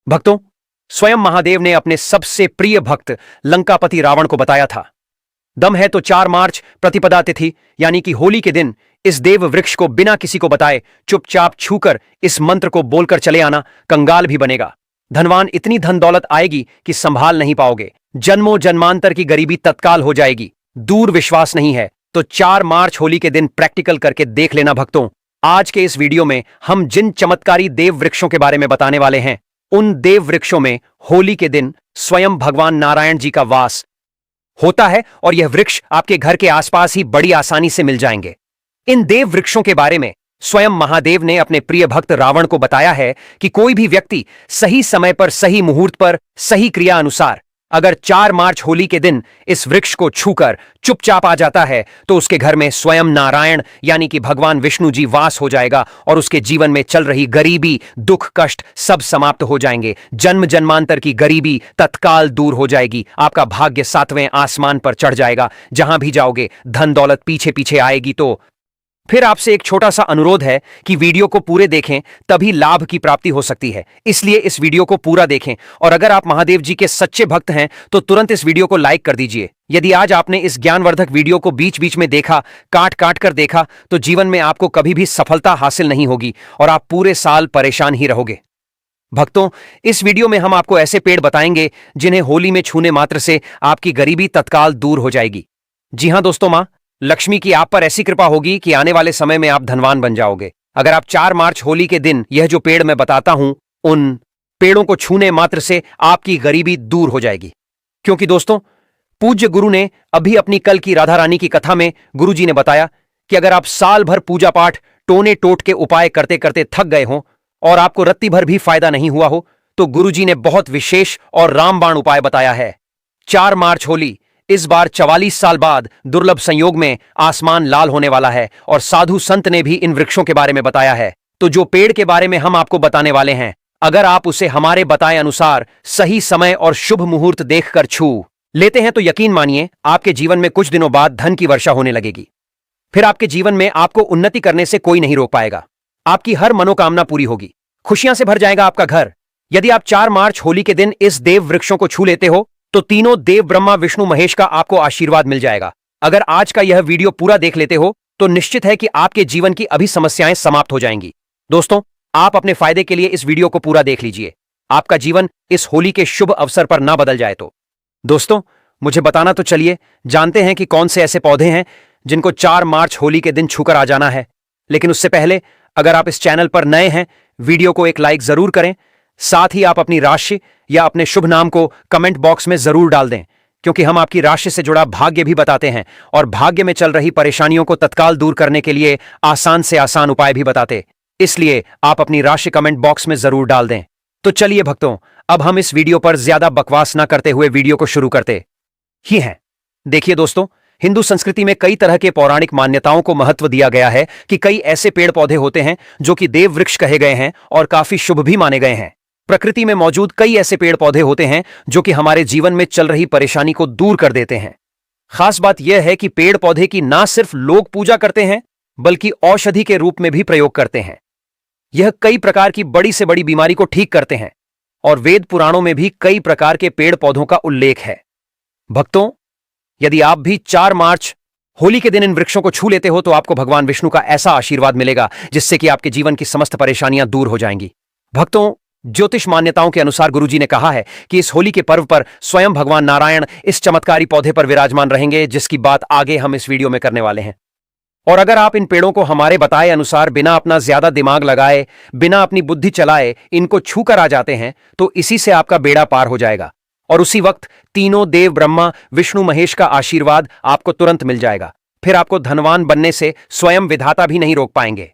भक्तों, स्वयं महादेव ने अपने सबसे प्रिय भक्त लंकापति रावण को बताया था, दम है तो 4 मार्च प्रतिपदा तिथि यानी कि होली के दिन इस देव वृक्ष को बिना किसी को बताए चुपचाप छूकर इस मंत्र को बोलकर चले आना, कंगाल भी बनेगा। धनवान इतनी धन दौलत आएगी कि संभाल नहीं पाओगे। जन्मों जन्मांतर की गरीबी तत्काल हो जाएगी। दूर विश्वास नहीं है तो 4 मार्च होली के दिन प्रैक्टिकल करके देख लेना। भक्तों, आज के इस वीडियो में हम जिन चमत्कारी देव वृक्षों के बारे में बताने वाले हैं, उन देव वृक्षों में होली के दिन स्वयं भगवान नारायण जी का वास होता है और यह वृक्ष आपके घर के आसपास ही बड़ी आसानी से मिल जाएंगे। इन देव वृक्षों के बारे में स्वयं महादेव ने अपने प्रिय भक्त रावण को बताया है कि कोई भी व्यक्ति सही समय पर, सही मुहूर्त पर, सही क्रिया अनुसार अगर 4 मार्च होली के दिन इस वृक्ष को छूकर चुपचाप आ जाता है तो उसके घर में स्वयं नारायण यानी कि भगवान विष्णु जी वास हो जाएगा और उसके जीवन में चल रही गरीबी, दुख, कष्ट सब समाप्त हो जाएंगे। जन्म जन्मांतर की गरीबी तत्काल दूर हो जाएगी। आपका भाग्य 7वें आसमान पर चढ़ जाएगा। जहां भी जाओगे धन दौलत पीछे पीछे आएगी। तो फिर आपसे एक छोटा सा अनुरोध है कि वीडियो को पूरे देखें, तभी लाभ की प्राप्ति हो सकती है। इसलिए इस वीडियो को पूरा देखें और अगर आप महादेव जी के सच्चे भक्त हैं तो तुरंत इस वीडियो को लाइक कर दीजिए। यदि आज आपने इस ज्ञानवर्धक वीडियो को बीच बीच में देखा, काट काट कर देखा, तो जीवन में आपको कभी भी सफलता हासिल नहीं होगी और आप पूरे साल परेशान ही रहोगे। भक्तों, इस वीडियो में हम आपको ऐसे पेड़ बताएंगे जिन्हें होली में छूने मात्र से आपकी गरीबी तत्काल दूर हो जाएगी। जी हां दोस्तों, मां लक्ष्मी की आप पर ऐसी कृपा होगी कि आने वाले समय में आप धनवान बन जाओगे। अगर आप 4 मार्च होली के दिन यह जो पेड़ मैं बताता हूं, उन पेड़ों को छूने मात्र से आपकी गरीबी दूर हो जाएगी। क्योंकि दोस्तों, पूज्य गुरु ने अभी अपनी कल की राधा रानी की कथा में गुरु जी ने बताया कि अगर आप साल भर पूजा पाठ, टोने टोट के उपाय करते करते थक गए हो और आपको रत्ती भर भी फायदा नहीं हुआ हो, तो गुरु जी ने बहुत विशेष और रामबाण उपाय बताया है। 4 मार्च होली, इस बार 44 साल बाद दुर्लभ संयोग में आसमान लाल होने वाला है और साधु संत ने भी इन वृक्षों के बारे में बताया है। तो जो पेड़ के बारे में हम आपको बताने वाले हैं, अगर आप उसे हमारे बताए अनुसार सही समय और शुभ मुहूर्त देखकर छू लेते हैं तो यकीन मानिए आपके जीवन में कुछ दिनों बाद धन की वर्षा होने लगेगी। फिर आपके जीवन में आपको उन्नति करने से कोई नहीं रोक पाएगा। आपकी हर मनोकामना पूरी होगी। खुशियां से भर जाएगा आपका घर। यदि आप 4 मार्च होली के दिन इस देव वृक्षों को छू लेते हो तो तीनों देव ब्रह्मा, विष्णु, महेश का आपको आशीर्वाद मिल जाएगा। अगर आज का यह वीडियो पूरा देख लेते हो तो निश्चित है कि आपके जीवन की अभी समस्याएं समाप्त हो जाएंगी। दोस्तों, आप अपने फायदे के लिए इस वीडियो को पूरा देख लीजिए। आपका जीवन इस होली के शुभ अवसर पर ना बदल जाए तो। दोस्तों, मुझे बताना तो चलिए, जानते हैं कि कौन से ऐसे पौधे हैं जिनको 4 मार्च होली के दिन छूकर आ जाना है। लेकिन उससे पहले अगर आप इस चैनल पर नए हैं, वीडियो को एक लाइक जरूर करें। साथ ही आप अपनी राशि या अपने शुभ नाम को कमेंट बॉक्स में जरूर डाल दें, क्योंकि हम आपकी राशि से जुड़ा भाग्य भी बताते हैं और भाग्य में चल रही परेशानियों को तत्काल दूर करने के लिए आसान से आसान उपाय भी बताते। इसलिए आप अपनी राशि कमेंट बॉक्स में जरूर डाल दें। तो चलिए भक्तों, अब हम इस वीडियो पर ज्यादा बकवास ना करते हुए वीडियो को शुरू करते ही हैं। देखिए दोस्तों, हिंदू संस्कृति में कई तरह के पौराणिक मान्यताओं को महत्व दिया गया है कि कई ऐसे पेड़ पौधे होते हैं जो कि देव वृक्ष कहे गए हैं और काफी शुभ भी माने गए हैं। प्रकृति में मौजूद कई ऐसे पेड़ पौधे होते हैं जो कि हमारे जीवन में चल रही परेशानी को दूर कर देते हैं। खास बात यह है कि पेड़ पौधे की ना सिर्फ लोग पूजा करते हैं बल्कि औषधि के रूप में भी प्रयोग करते हैं। यह कई प्रकार की बड़ी से बड़ी बीमारी को ठीक करते हैं और वेद पुराणों में भी कई प्रकार के पेड़ पौधों का उल्लेख है। भक्तों, यदि आप भी 4 मार्च होली के दिन इन वृक्षों को छू लेते हो तो आपको भगवान विष्णु का ऐसा आशीर्वाद मिलेगा जिससे कि आपके जीवन की समस्त परेशानियां दूर हो जाएंगी। भक्तों, ज्योतिष मान्यताओं के अनुसार गुरुजी ने कहा है कि इस होली के पर्व पर स्वयं भगवान नारायण इस चमत्कारी पौधे पर विराजमान रहेंगे, जिसकी बात आगे हम इस वीडियो में करने वाले हैं। और अगर आप इन पेड़ों को हमारे बताए अनुसार बिना अपना ज्यादा दिमाग लगाए, बिना अपनी बुद्धि चलाए इनको छू कर आ जाते हैं तो इसी से आपका बेड़ा पार हो जाएगा और उसी वक्त तीनों देव ब्रह्मा, विष्णु, महेश का आशीर्वाद आपको तुरंत मिल जाएगा। फिर आपको धनवान बनने से स्वयं विधाता भी नहीं रोक पाएंगे।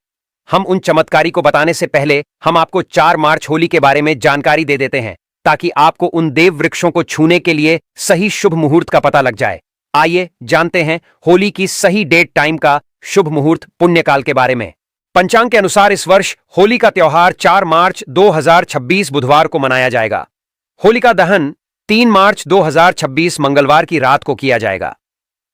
हम उन चमत्कारी को बताने से पहले हम आपको 4 मार्च होली के बारे में जानकारी दे देते हैं ताकि आपको उन देव वृक्षों को छूने के लिए सही शुभ मुहूर्त का पता लग जाए। आइए जानते हैं होली की सही डेट, टाइम का शुभ मुहूर्त, पुण्यकाल के बारे में। पंचांग के अनुसार इस वर्ष होली का त्योहार 4 मार्च 2026 बुधवार को मनाया जाएगा। होलिका दहन 3 मार्च 2026 मंगलवार की रात को किया जाएगा।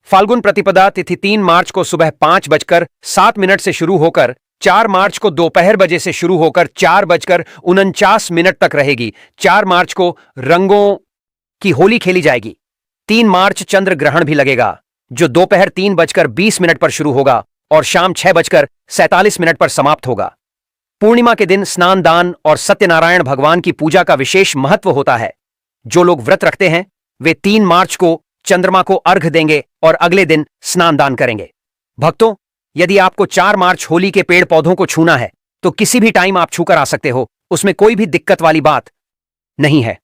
फाल्गुन प्रतिपदा तिथि 3 मार्च को सुबह 5:07 से शुरू होकर 4 मार्च को दोपहर बजे से शुरू होकर 4:49 तक रहेगी। 4 मार्च को रंगों की होली खेली जाएगी। 3 मार्च चंद्र ग्रहण भी लगेगा, जो दोपहर 3:20 पर शुरू होगा और शाम 6:47 पर समाप्त होगा। पूर्णिमा के दिन स्नान दान और सत्यनारायण भगवान की पूजा का विशेष महत्व होता है। जो लोग व्रत रखते हैं वे 3 मार्च को चंद्रमा को अर्घ्य देंगे और अगले दिन स्नान दान करेंगे। भक्तों, यदि आपको 4 मार्च होली के पेड़ पौधों को छूना है तो किसी भी टाइम आप छूकर आ सकते हो, उसमें कोई भी दिक्कत वाली बात नहीं है।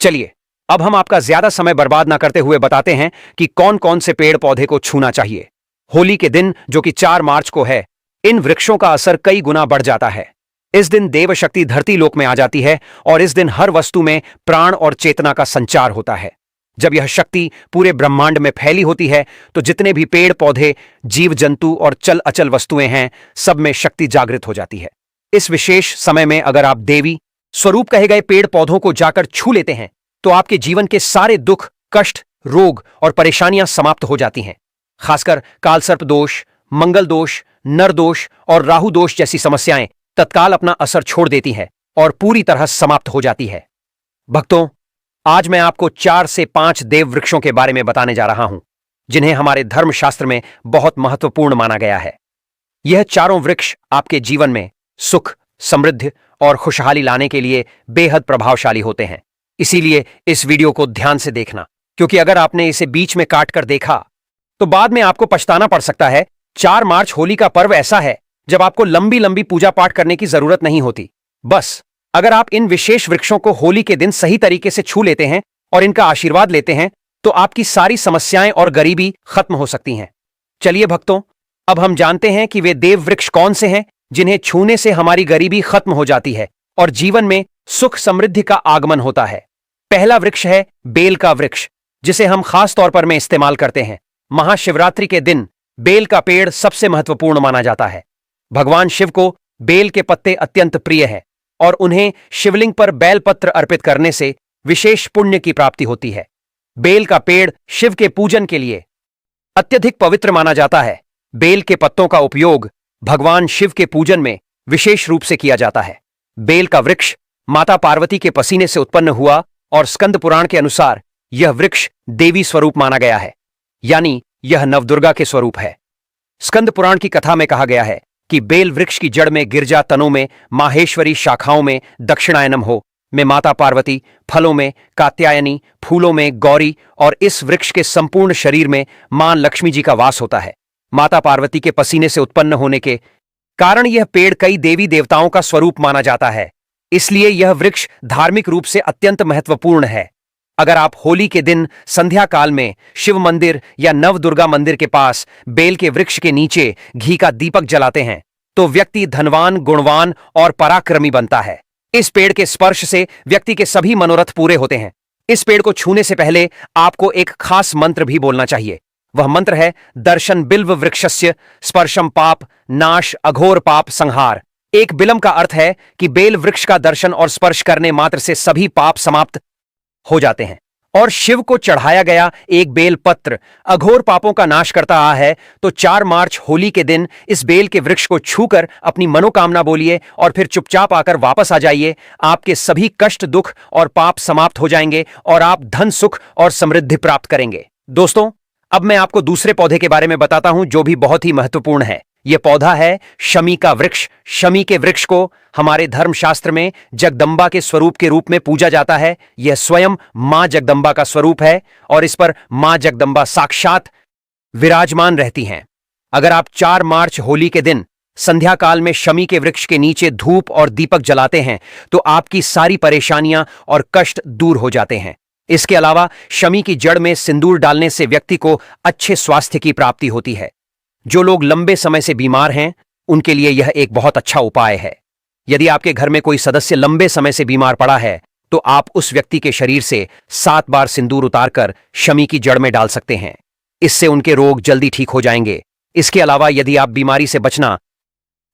चलिए अब हम आपका ज्यादा समय बर्बाद ना करते हुए बताते हैं कि कौन कौन से पेड़ पौधे को छूना चाहिए। होली के दिन, जो कि 4 मार्च को है, इन वृक्षों का असर कई गुना बढ़ जाता है। इस दिन देव शक्ति धरती लोक में आ जाती है और इस दिन हर वस्तु में प्राण और चेतना का संचार होता है। जब यह शक्ति पूरे ब्रह्मांड में फैली होती है तो जितने भी पेड़ पौधे, जीव जंतु और चल अचल वस्तुएं हैं, सब में शक्ति जागृत हो जाती है। इस विशेष समय में अगर आप देवी स्वरूप कहे गए पेड़ पौधों को जाकर छू लेते हैं तो आपके जीवन के सारे दुख, कष्ट, रोग और परेशानियां समाप्त हो जाती हैं। खासकर कालसर्प दोष, मंगल दोष, नर दोष और राहु दोष जैसी समस्याएं तत्काल अपना असर छोड़ देती हैं और पूरी तरह समाप्त हो जाती है। भक्तों, आज मैं आपको 4 से 5 देव वृक्षों के बारे में बताने जा रहा हूं, जिन्हें हमारे धर्मशास्त्र में बहुत महत्वपूर्ण माना गया है। यह चारों वृक्ष आपके जीवन में सुख, समृद्धि और खुशहाली लाने के लिए बेहद प्रभावशाली होते हैं। इसीलिए इस वीडियो को ध्यान से देखना, क्योंकि अगर आपने इसे बीच में काट कर देखा तो बाद में आपको पछताना पड़ सकता है। 4 मार्च होली का पर्व ऐसा है जब आपको लंबी लंबी पूजा पाठ करने की जरूरत नहीं होती। बस अगर आप इन विशेष वृक्षों को होली के दिन सही तरीके से छू लेते हैं और इनका आशीर्वाद लेते हैं तो आपकी सारी समस्याएं और गरीबी खत्म हो सकती हैं। चलिए भक्तों, अब हम जानते हैं कि वे देव वृक्ष कौन से हैं जिन्हें छूने से हमारी गरीबी खत्म हो जाती है और जीवन में सुख समृद्धि का आगमन होता है। पहला वृक्ष है बेल का वृक्ष, जिसे हम खास तौर पर में इस्तेमाल करते हैं। महाशिवरात्रि के दिन बेल का पेड़ सबसे महत्वपूर्ण माना जाता है। भगवान शिव को बेल के पत्ते अत्यंत प्रिय है और उन्हें शिवलिंग पर बेलपत्र अर्पित करने से विशेष पुण्य की प्राप्ति होती है। बेल का पेड़ शिव के पूजन के लिए अत्यधिक पवित्र माना जाता है। बेल के पत्तों का उपयोग भगवान शिव के पूजन में विशेष रूप से किया जाता है। बेल का वृक्ष माता पार्वती के पसीने से उत्पन्न हुआ और स्कंद पुराण के अनुसार यह वृक्ष देवी स्वरूप माना गया है, यानी यह नवदुर्गा के स्वरूप है। स्कंद पुराण की कथा में कहा गया है कि बेल वृक्ष की जड़ में गिरजा, तनों में माहेश्वरी, शाखाओं में दक्षिणायनम हो में माता पार्वती, फलों में कात्यायनी, फूलों में गौरी और इस वृक्ष के संपूर्ण शरीर में मां लक्ष्मी जी का वास होता है। माता पार्वती के पसीने से उत्पन्न होने के कारण यह पेड़ कई देवी देवताओं का स्वरूप माना जाता है। इसलिए यह वृक्ष धार्मिक रूप से अत्यंत महत्वपूर्ण है। अगर आप होली के दिन संध्या काल में शिव मंदिर या नवदुर्गा मंदिर के पास बेल के वृक्ष के नीचे घी का दीपक जलाते हैं तो व्यक्ति धनवान, गुणवान और पराक्रमी बनता है। इस पेड़ के स्पर्श से व्यक्ति के सभी मनोरथ पूरे होते हैं। इस पेड़ को छूने से पहले आपको एक खास मंत्र भी बोलना चाहिए। वह मंत्र है दर्शन बिल्व वृक्षस्य स्पर्शम पाप नाश अघोर पाप संहार। एक बिलम का अर्थ है कि बेल वृक्ष का दर्शन और स्पर्श करने मात्र से सभी पाप समाप्त हो जाते हैं और शिव को चढ़ाया गया एक बेल पत्र अघोर पापों का नाश करता आ है। तो 4 मार्च होली के दिन इस बेल के वृक्ष को छूकर अपनी मनोकामना बोलिए और फिर चुपचाप आकर वापस आ जाइए। आपके सभी कष्ट, दुख और पाप समाप्त हो जाएंगे और आप धन, सुख और समृद्धि प्राप्त करेंगे। दोस्तों, अब मैं आपको दूसरे पौधे के बारे में बताता हूं जो भी बहुत ही महत्वपूर्ण है। यह पौधा है शमी का वृक्ष। शमी के वृक्ष को हमारे धर्मशास्त्र में जगदंबा के स्वरूप के रूप में पूजा जाता है। यह स्वयं मां जगदंबा का स्वरूप है और इस पर मां जगदंबा साक्षात विराजमान रहती हैं। अगर आप 4 मार्च होली के दिन संध्या काल में शमी के वृक्ष के नीचे धूप और दीपक जलाते हैं तो आपकी सारी परेशानियां और कष्ट दूर हो जाते हैं। इसके अलावा शमी की जड़ में सिंदूर डालने से व्यक्ति को अच्छे स्वास्थ्य की प्राप्ति होती है। जो लोग लंबे समय से बीमार हैं उनके लिए यह एक बहुत अच्छा उपाय है। यदि आपके घर में कोई सदस्य लंबे समय से बीमार पड़ा है तो आप उस व्यक्ति के शरीर से 7 बार सिंदूर उतारकर शमी की जड़ में डाल सकते हैं। इससे उनके रोग जल्दी ठीक हो जाएंगे। इसके अलावा यदि आप बीमारी से बचना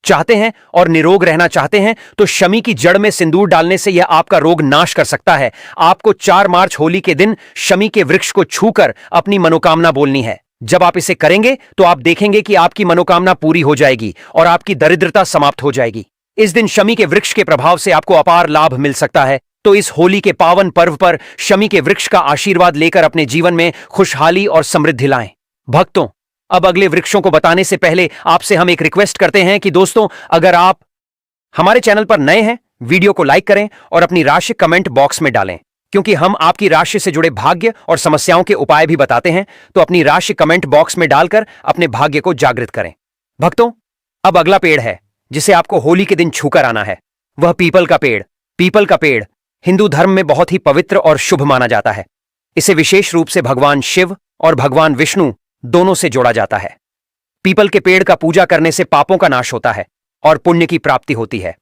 चाहते हैं और निरोग रहना चाहते हैं तो शमी की जड़ में सिंदूर डालने से यह आपका रोग नाश कर सकता है। आपको 4 मार्च होली के दिन शमी के वृक्ष को छूकर अपनी मनोकामना बोलनी है। जब आप इसे करेंगे तो आप देखेंगे कि आपकी मनोकामना पूरी हो जाएगी और आपकी दरिद्रता समाप्त हो जाएगी। इस दिन शमी के वृक्ष के प्रभाव से आपको अपार लाभ मिल सकता है। तो इस होली के पावन पर्व पर शमी के वृक्ष का आशीर्वाद लेकर अपने जीवन में खुशहाली और समृद्धि लाएं। भक्तों, अब अगले वृक्षों को बताने से पहले आपसे हम एक रिक्वेस्ट करते हैं कि दोस्तों, अगर आप हमारे चैनल पर नए हैं, वीडियो को लाइक करें और अपनी राशि कमेंट बॉक्स में डालें, क्योंकि हम आपकी राशि से जुड़े भाग्य और समस्याओं के उपाय भी बताते हैं। तो अपनी राशि कमेंट बॉक्स में डालकर अपने भाग्य को जागृत करें। भक्तों, अब अगला पेड़ है जिसे आपको होली के दिन छूकर आना है, वह पीपल का पेड़। पीपल का पेड़ हिंदू धर्म में बहुत ही पवित्र और शुभ माना जाता है। इसे विशेष रूप से भगवान शिव और भगवान विष्णु दोनों से जोड़ा जाता है। पीपल के पेड़ का पूजा करने से पापों का नाश होता है और पुण्य की प्राप्ति होती है।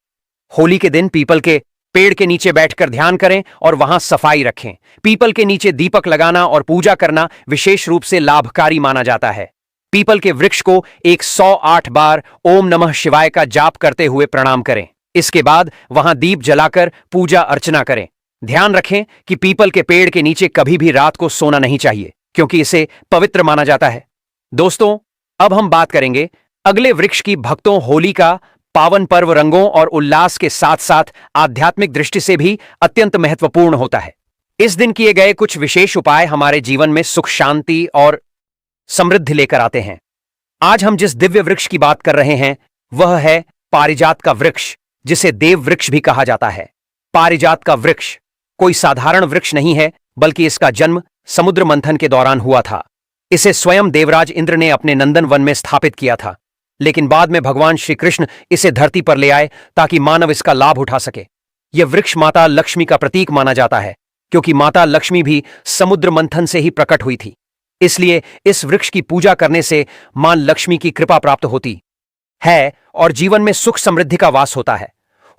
होली के दिन पीपल के पेड़ के नीचे बैठकर ध्यान करें और वहां सफाई रखें। पीपल के नीचे दीपक लगाना और पूजा करना विशेष रूप से लाभकारी माना जाता है। पीपल के वृक्ष को 108 बार ओम नमः शिवाय का जाप करते हुए प्रणाम करें। इसके बाद वहां दीप जलाकर पूजा अर्चना करें। ध्यान रखें कि पीपल के पेड़ के नीचे कभी भी रात को सोना नहीं चाहिए, क्योंकि इसे पवित्र माना जाता है। दोस्तों, अब हम बात करेंगे अगले वृक्ष की। भक्तों, होली का पावन पर्व रंगों और उल्लास के साथ साथ आध्यात्मिक दृष्टि से भी अत्यंत महत्वपूर्ण होता है। इस दिन किए गए कुछ विशेष उपाय हमारे जीवन में सुख, शांति और समृद्धि लेकर आते हैं। आज हम जिस दिव्य वृक्ष की बात कर रहे हैं वह है पारिजात का वृक्ष, जिसे देव वृक्ष भी कहा जाता है। पारिजात का वृक्ष कोई साधारण वृक्ष नहीं है, बल्कि इसका जन्म समुद्र मंथन के दौरान हुआ था। इसे स्वयं देवराज इंद्र ने अपने नंदन वन में स्थापित किया था, लेकिन बाद में भगवान श्री कृष्ण इसे धरती पर ले आए ताकि मानव इसका लाभ उठा सके। यह वृक्ष माता लक्ष्मी का प्रतीक माना जाता है, क्योंकि माता लक्ष्मी भी समुद्र मंथन से ही प्रकट हुई थी। इसलिए इस वृक्ष की पूजा करने से मां लक्ष्मी की कृपा प्राप्त होती है और जीवन में सुख समृद्धि का वास होता है।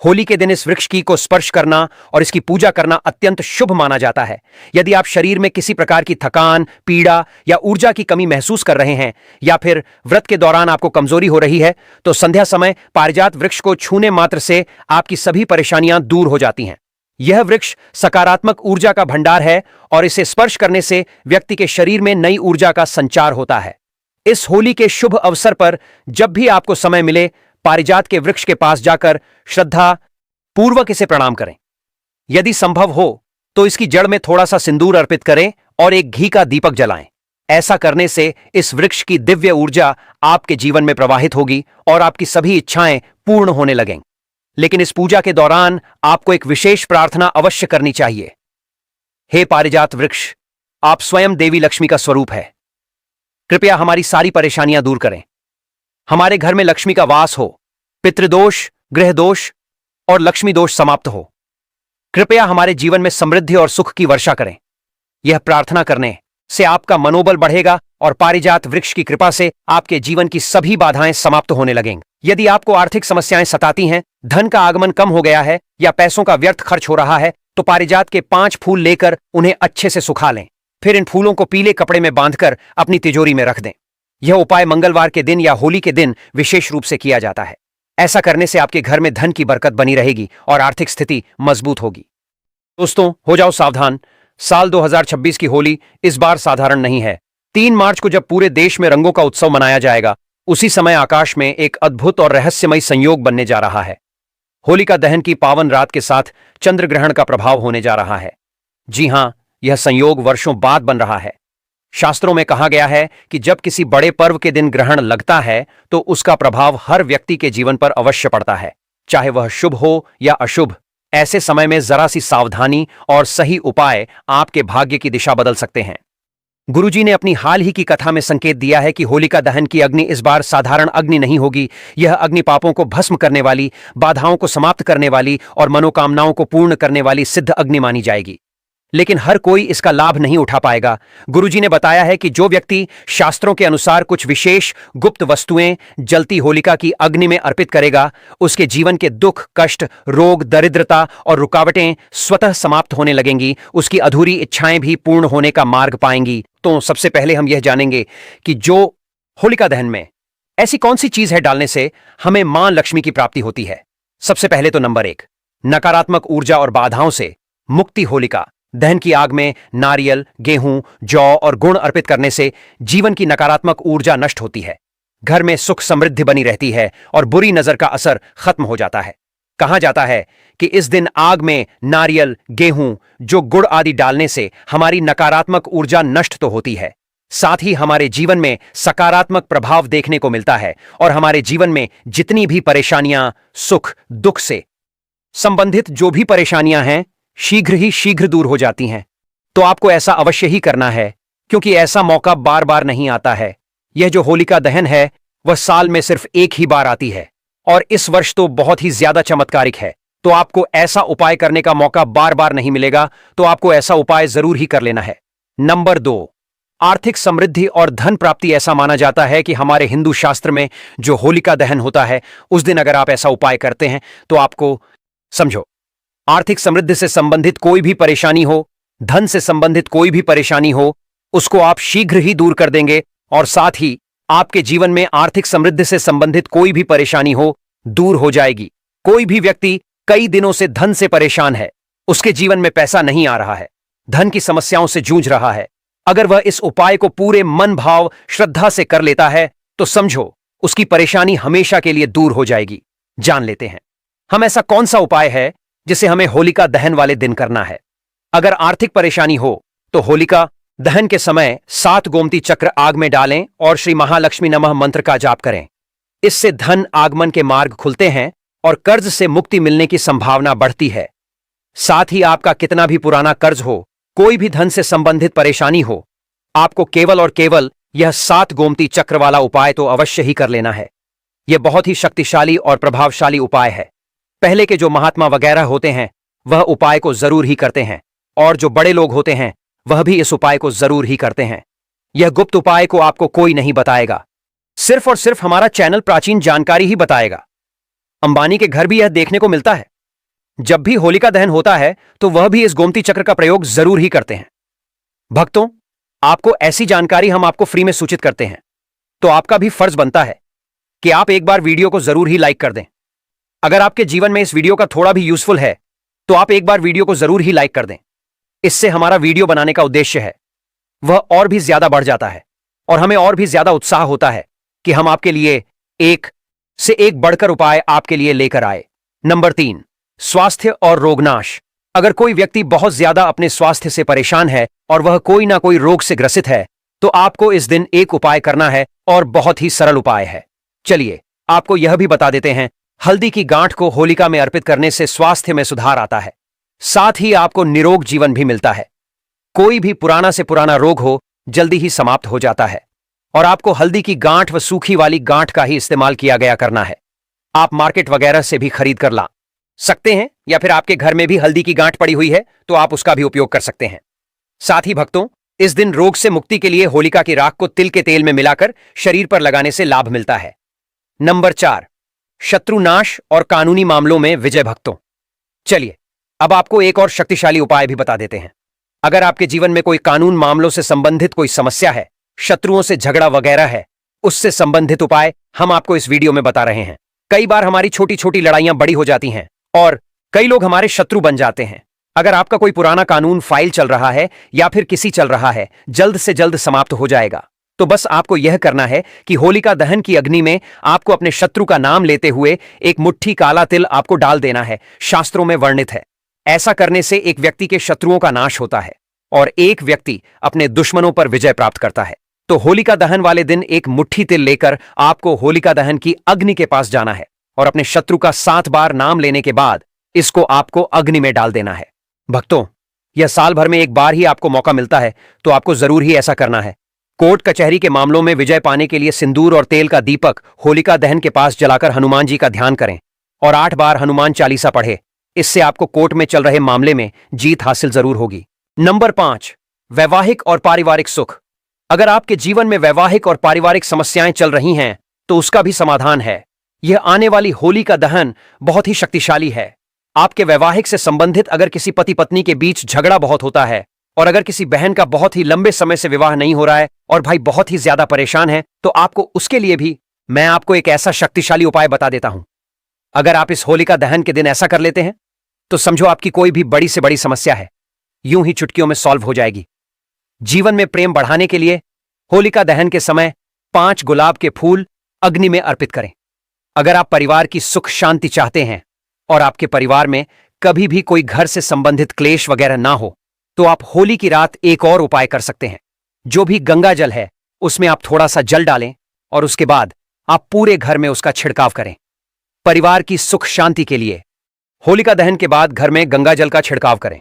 होली के दिन इस वृक्ष की को स्पर्श करना और इसकी पूजा करना अत्यंत शुभ माना जाता है। यदि आप शरीर में किसी प्रकार की थकान, पीड़ा या ऊर्जा की कमी महसूस कर रहे हैं, या फिर व्रत के दौरान आपको कमजोरी हो रही है, तो संध्या समय पारिजात वृक्ष को छूने मात्र से आपकी सभी परेशानियां दूर हो जाती हैं। यह वृक्ष सकारात्मक ऊर्जा का भंडार है और इसे स्पर्श करने से व्यक्ति के शरीर में नई ऊर्जा का संचार होता है। इस होली के शुभ अवसर पर जब भी आपको समय मिले, पारिजात के वृक्ष के पास जाकर श्रद्धा पूर्वक इसे प्रणाम करें। यदि संभव हो तो इसकी जड़ में थोड़ा सा सिंदूर अर्पित करें और एक घी का दीपक जलाएं। ऐसा करने से इस वृक्ष की दिव्य ऊर्जा आपके जीवन में प्रवाहित होगी और आपकी सभी इच्छाएं पूर्ण होने लगेंगी। लेकिन इस पूजा के दौरान आपको एक विशेष प्रार्थना अवश्य करनी चाहिए। हे पारिजात वृक्ष, आप स्वयं देवी लक्ष्मी का स्वरूप है। कृपया हमारी सारी परेशानियां दूर करें। हमारे घर में लक्ष्मी का वास हो, पितृदोष, गृह दोष और लक्ष्मी दोष समाप्त हो। कृपया हमारे जीवन में समृद्धि और सुख की वर्षा करें। यह प्रार्थना करने से आपका मनोबल बढ़ेगा और पारिजात वृक्ष की कृपा से आपके जीवन की सभी बाधाएं समाप्त होने लगेंगी। यदि आपको आर्थिक समस्याएं सताती हैं, धन का आगमन कम हो गया है या पैसों का व्यर्थ खर्च हो रहा है, तो पारिजात के 5 फूल लेकर उन्हें अच्छे से सुखा लें। फिर इन फूलों को पीले कपड़े में बांधकर अपनी तिजोरी में रख दें। यह उपाय मंगलवार के दिन या होली के दिन विशेष रूप से किया जाता है। ऐसा करने से आपके घर में धन की बरकत बनी रहेगी और आर्थिक स्थिति मजबूत होगी। दोस्तों, हो जाओ सावधान। साल 2026 की होली इस बार साधारण नहीं है। 3 मार्च को जब पूरे देश में रंगों का उत्सव मनाया जाएगा, उसी समय आकाश में एक अद्भुत और रहस्यमयी संयोग बनने जा रहा है। होलिका दहन की पावन रात के साथ चंद्र ग्रहण का प्रभाव होने जा रहा है। जी हां, यह संयोग वर्षों बाद बन रहा है। शास्त्रों में कहा गया है कि जब किसी बड़े पर्व के दिन ग्रहण लगता है तो उसका प्रभाव हर व्यक्ति के जीवन पर अवश्य पड़ता है, चाहे वह शुभ हो या अशुभ। ऐसे समय में जरा सी सावधानी और सही उपाय आपके भाग्य की दिशा बदल सकते हैं। गुरुजी ने अपनी हाल ही की कथा में संकेत दिया है कि होलिका दहन की अग्नि इस बार साधारण अग्नि नहीं होगी। यह अग्नि पापों को भस्म करने वाली, बाधाओं को समाप्त करने वाली और मनोकामनाओं को पूर्ण करने वाली सिद्ध अग्नि मानी जाएगी। लेकिन हर कोई इसका लाभ नहीं उठा पाएगा। गुरुजी ने बताया है कि जो व्यक्ति शास्त्रों के अनुसार कुछ विशेष गुप्त वस्तुएं जलती होलिका की अग्नि में अर्पित करेगा, उसके जीवन के दुख, कष्ट, रोग, दरिद्रता और रुकावटें स्वतः समाप्त होने लगेंगी। उसकी अधूरी इच्छाएं भी पूर्ण होने का मार्ग पाएंगी। तो सबसे पहले हम यह जानेंगे कि जो होलिका दहन में ऐसी कौन सी चीज है डालने से हमें मां लक्ष्मी की प्राप्ति होती है। सबसे पहले तो नंबर 1, नकारात्मक ऊर्जा और बाधाओं से मुक्ति होलिका। दहन की आग में नारियल, गेहूं, जौ और गुड़ अर्पित करने से जीवन की नकारात्मक ऊर्जा नष्ट होती है। घर में सुख समृद्धि बनी रहती है और बुरी नजर का असर खत्म हो जाता है। कहा जाता है कि इस दिन आग में नारियल, गेहूं, जो गुड़ आदि डालने से हमारी नकारात्मक ऊर्जा नष्ट तो होती है, साथ ही हमारे जीवन में सकारात्मक प्रभाव देखने को मिलता है और हमारे जीवन में जितनी भी परेशानियां, सुख दुख से संबंधित जो भी परेशानियां हैं, शीघ्र दूर हो जाती हैं। तो आपको ऐसा अवश्य ही करना है, क्योंकि ऐसा मौका बार बार नहीं आता है। यह जो होलिका दहन है वह साल में सिर्फ एक ही बार आती है और इस वर्ष तो बहुत ही ज्यादा चमत्कारिक है। तो आपको ऐसा उपाय करने का मौका बार बार नहीं मिलेगा, तो आपको ऐसा उपाय जरूर ही कर लेना है। नंबर 2, आर्थिक समृद्धि और धन प्राप्ति। ऐसा माना जाता है कि हमारे हिंदू शास्त्र में जो होलिका दहन होता है उस दिन अगर आप ऐसा उपाय करते हैं तो आपको, समझो, आर्थिक समृद्धि से संबंधित कोई भी परेशानी हो, धन से संबंधित कोई भी परेशानी हो, उसको आप शीघ्र ही दूर कर देंगे और साथ ही आपके जीवन में आर्थिक समृद्धि से संबंधित कोई भी परेशानी हो, दूर हो जाएगी। कोई भी व्यक्ति कई दिनों से धन से परेशान है, उसके जीवन में पैसा नहीं आ रहा है, धन की समस्याओं से जूझ रहा है, अगर वह इस उपाय को पूरे मन भाव श्रद्धा से कर लेता है तो समझो उसकी परेशानी हमेशा के लिए दूर हो जाएगी। जान लेते हैं हम ऐसा कौन सा उपाय है जिसे हमें होलिका दहन वाले दिन करना है। अगर आर्थिक परेशानी हो तो होलिका दहन के समय 7 गोमती चक्र आग में डालें और श्री महालक्ष्मी नमः मंत्र का जाप करें। इससे धन आगमन के मार्ग खुलते हैं और कर्ज से मुक्ति मिलने की संभावना बढ़ती है। साथ ही आपका कितना भी पुराना कर्ज हो, कोई भी धन से संबंधित परेशानी हो, आपको केवल और केवल यह 7 गोमती चक्र वाला उपाय तो अवश्य ही कर लेना है। यह बहुत ही शक्तिशाली और प्रभावशाली उपाय है। पहले के जो महात्मा वगैरह होते हैं वह उपाय को जरूर ही करते हैं और जो बड़े लोग होते हैं वह भी इस उपाय को जरूर ही करते हैं। यह गुप्त उपाय को आपको कोई नहीं बताएगा, सिर्फ और सिर्फ हमारा चैनल प्राचीन जानकारी ही बताएगा। अंबानी के घर भी यह देखने को मिलता है। जब भी होलिका दहन होता है तो वह भी इस गोमती चक्र का प्रयोग जरूर ही करते हैं। भक्तों, आपको ऐसी जानकारी हम आपको फ्री में सूचित करते हैं, तो आपका भी फर्ज बनता है कि आप एक बार वीडियो को जरूर ही लाइक कर दें। अगर आपके जीवन में इस वीडियो का थोड़ा भी यूजफुल है तो आप एक बार वीडियो को जरूर ही लाइक कर दें। इससे हमारा वीडियो बनाने का उद्देश्य है वह और भी ज्यादा बढ़ जाता है और हमें और भी ज्यादा उत्साह होता है कि हम आपके लिए एक से एक बढ़कर उपाय आपके लिए लेकर आए। नंबर 3, स्वास्थ्य और रोगनाश। अगर कोई व्यक्ति बहुत ज्यादा अपने स्वास्थ्य से परेशान है और वह कोई ना कोई रोग से ग्रसित है तो आपको इस दिन एक उपाय करना है और बहुत ही सरल उपाय है। चलिए आपको यह भी बता देते हैं, हल्दी की गांठ को होलिका में अर्पित करने से स्वास्थ्य में सुधार आता है, साथ ही आपको निरोग जीवन भी मिलता है। कोई भी पुराना से पुराना रोग हो जल्दी ही समाप्त हो जाता है और आपको हल्दी की गांठ व सूखी वाली गांठ का ही इस्तेमाल किया गया करना है। आप मार्केट वगैरह से भी खरीद कर ला सकते हैं या फिर आपके घर में भी हल्दी की गांठ पड़ी हुई है तो आप उसका भी उपयोग कर सकते हैं। साथ ही भक्तों, इस दिन रोग से मुक्ति के लिए होलिका की राख को तिल के तेल में मिलाकर शरीर पर लगाने से लाभ मिलता है। नंबर 4, शत्रुनाश और कानूनी मामलों में विजय। भक्तों, चलिए अब आपको एक और शक्तिशाली उपाय भी बता देते हैं। अगर आपके जीवन में कोई कानून मामलों से संबंधित कोई समस्या है, शत्रुओं से झगड़ा वगैरह है, उससे संबंधित उपाय हम आपको इस वीडियो में बता रहे हैं। कई बार हमारी छोटी छोटी लड़ाइयां बड़ी हो जाती हैं और कई लोग हमारे शत्रु बन जाते हैं। अगर आपका कोई पुराना कानून फाइल चल रहा है या फिर किसी चल रहा है, जल्द से जल्द समाप्त हो जाएगा। तो बस आपको यह करना है कि होलिका दहन की अग्नि में आपको अपने शत्रु का नाम लेते हुए एक मुट्ठी काला तिल आपको डाल देना है। शास्त्रों में वर्णित है, ऐसा करने से एक व्यक्ति के शत्रुओं का नाश होता है और एक व्यक्ति अपने दुश्मनों पर विजय प्राप्त करता है। तो होलिका दहन वाले दिन एक मुट्ठी तिल लेकर आपको होलिका दहन की अग्नि के पास जाना है और अपने शत्रु का 7 बार नाम लेने के बाद इसको आपको अग्नि में डाल देना है। भक्तों, यह साल भर में एक बार ही आपको मौका मिलता है, तो आपको जरूर ही ऐसा करना है। कोर्ट कचहरी के मामलों में विजय पाने के लिए सिंदूर और तेल का दीपक होलिका दहन के पास जलाकर हनुमान जी का ध्यान करें और 8 बार हनुमान चालीसा पढ़े। इससे आपको कोर्ट में चल रहे मामले में जीत हासिल जरूर होगी। नंबर 5, वैवाहिक और पारिवारिक सुख। अगर आपके जीवन में वैवाहिक और पारिवारिक समस्याएं चल रही हैं तो उसका भी समाधान है। यह आने वाली होलिका दहन बहुत ही शक्तिशाली है। आपके वैवाहिक से संबंधित अगर किसी पति पत्नी के बीच झगड़ा बहुत होता है और अगर किसी बहन का बहुत ही लंबे समय से विवाह नहीं हो रहा है और भाई बहुत ही ज्यादा परेशान है, तो आपको उसके लिए भी मैं आपको एक ऐसा शक्तिशाली उपाय बता देता हूं। अगर आप इस होलिका दहन के दिन ऐसा कर लेते हैं तो समझो आपकी कोई भी बड़ी से बड़ी समस्या है यूं ही चुटकियों में सॉल्व हो जाएगी। जीवन में प्रेम बढ़ाने के लिए होलिका दहन के समय 5 गुलाब के फूल अग्नि में अर्पित करें। अगर आप परिवार की सुख शांति चाहते हैं और आपके परिवार में कभी भी कोई घर से संबंधित क्लेश वगैरह ना हो, तो आप होली की रात एक और उपाय कर सकते हैं। जो भी गंगा जल है उसमें आप थोड़ा सा जल डालें और उसके बाद आप पूरे घर में उसका छिड़काव करें। परिवार की सुख शांति के लिए होलिका दहन के बाद घर में गंगा जल का छिड़काव करें।